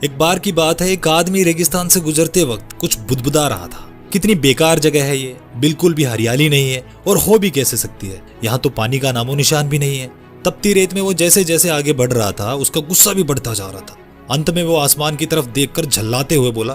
एक बार की बात है, एक आदमी रेगिस्तान से गुजरते वक्त कुछ बुदबुदा रहा था। कितनी बेकार जगह है ये, बिल्कुल भी हरियाली नहीं है और हो भी कैसे सकती है, यहाँ तो पानी का नामो निशान भी नहीं है। तपती रेत में वो जैसे जैसे आगे बढ़ रहा था, उसका गुस्सा भी बढ़ता जा रहा था। अंत में वो आसमान की तरफ देखकर झल्लाते हुए बोला,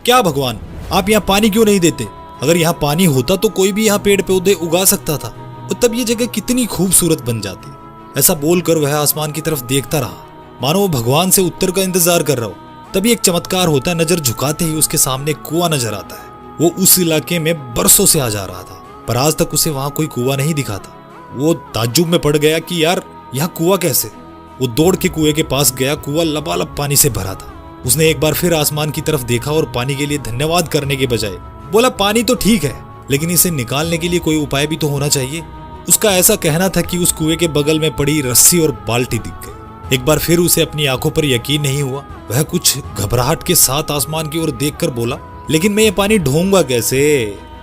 क्या भगवान, आप यहाँ पानी क्यों नहीं देते? अगर यहाँ पानी होता तो कोई भी यहाँ पेड़ पौधे उगा सकता था और तब ये जगह कितनी खूबसूरत बन जाती। ऐसा बोलकर वह आसमान की तरफ देखता रहा, मानो वो भगवान से उत्तर का इंतजार कर रहा हो। तभी एक चमत्कार होता है, नजर झुकाते ही उसके सामने कुआं नजर आता है। वो उस इलाके में बरसों से आ जा रहा था, पर आज तक उसे वहां कोई कुआं नहीं दिखा था। वो ताज्जुब में पड़ गया कि यार यहाँ कुआं कैसे? वो दौड़ के कुएं के पास गया। कुआं लबालब पानी से भरा था। उसने एक बार फिर आसमान की तरफ देखा और पानी के लिए धन्यवाद करने के बजाय बोला, पानी तो ठीक है, लेकिन इसे निकालने के लिए कोई उपाय भी तो होना चाहिए। उसका ऐसा कहना था कि उस कुएं के बगल में पड़ी रस्सी और बाल्टी दिख गई। एक बार फिर उसे अपनी आंखों पर यकीन नहीं हुआ। वह कुछ घबराहट के साथ आसमान की ओर देखकर बोला, लेकिन मैं ये पानी ढूंढूंगा कैसे?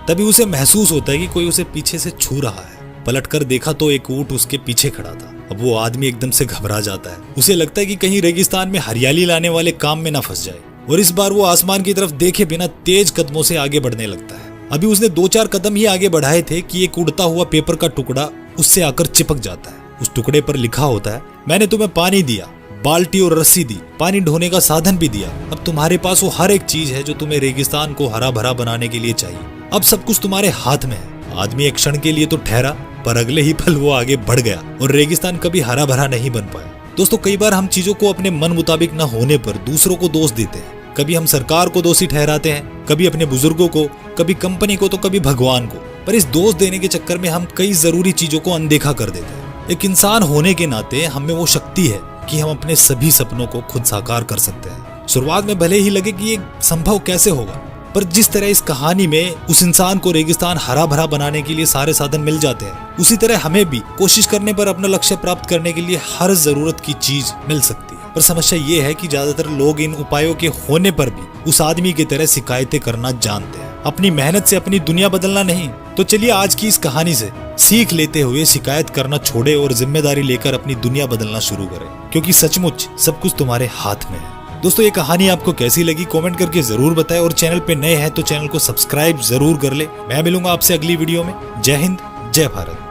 तभी उसे महसूस होता है कि कोई उसे पीछे से छू रहा है। पलटकर देखा तो एक ऊंट उसके पीछे खड़ा था। अब वो आदमी एकदम से घबरा जाता है। उसे लगता है कि कहीं रेगिस्तान में हरियाली लाने वाले काम में ना फंस जाए, और इस बार वो आसमान की तरफ देखे बिना तेज कदमों से आगे बढ़ने लगता है। अभी उसने 2-4 कदम ही आगे बढ़ाए थे कि एक उड़ता हुआ पेपर का टुकड़ा उससे आकर चिपक जाता है। उस टुकड़े पर लिखा होता है, मैंने तुम्हें पानी दिया, बाल्टी और रस्सी दी, पानी ढोने का साधन भी दिया। अब तुम्हारे पास वो हर एक चीज है जो तुम्हें रेगिस्तान को हरा भरा बनाने के लिए चाहिए। अब सब कुछ तुम्हारे हाथ में है। आदमी एक क्षण के लिए तो ठहरा, पर अगले ही पल वो आगे बढ़ गया और रेगिस्तान कभी हरा भरा नहीं बन पाया। दोस्तों, कई बार हम चीजों को अपने मन मुताबिक न होने पर दूसरों को दोष देते हैं। कभी हम सरकार को दोषी ठहराते हैं, कभी अपने बुजुर्गों को, कभी कंपनी को, तो कभी भगवान को। पर इस दोष देने के चक्कर में हम कई जरूरी चीजों को अनदेखा कर देते हैं। एक इंसान होने के नाते हमें वो शक्ति है कि हम अपने सभी सपनों को खुद साकार कर सकते हैं। शुरुआत में भले ही लगे कि ये संभव कैसे होगा, पर जिस तरह इस कहानी में उस इंसान को रेगिस्तान हरा भरा बनाने के लिए सारे साधन मिल जाते हैं, उसी तरह हमें भी कोशिश करने पर अपना लक्ष्य प्राप्त करने के लिए हर जरूरत की चीज मिल सकती है। पर समस्या ये है कि ज्यादातर लोग इन उपायों के होने पर भी उस आदमी की तरह शिकायतें करना जानते हैं, अपनी मेहनत से अपनी दुनिया बदलना नहीं। तो चलिए आज की इस कहानी से सीख लेते हुए शिकायत करना छोड़े और जिम्मेदारी लेकर अपनी दुनिया बदलना शुरू करें, क्योंकि सचमुच सब कुछ तुम्हारे हाथ में है। दोस्तों, ये कहानी आपको कैसी लगी कमेंट करके जरूर बताएं, और चैनल पे नए हैं तो चैनल को सब्सक्राइब जरूर कर ले। मैं मिलूंगा आपसे अगली वीडियो में। जय हिंद, जय भारत।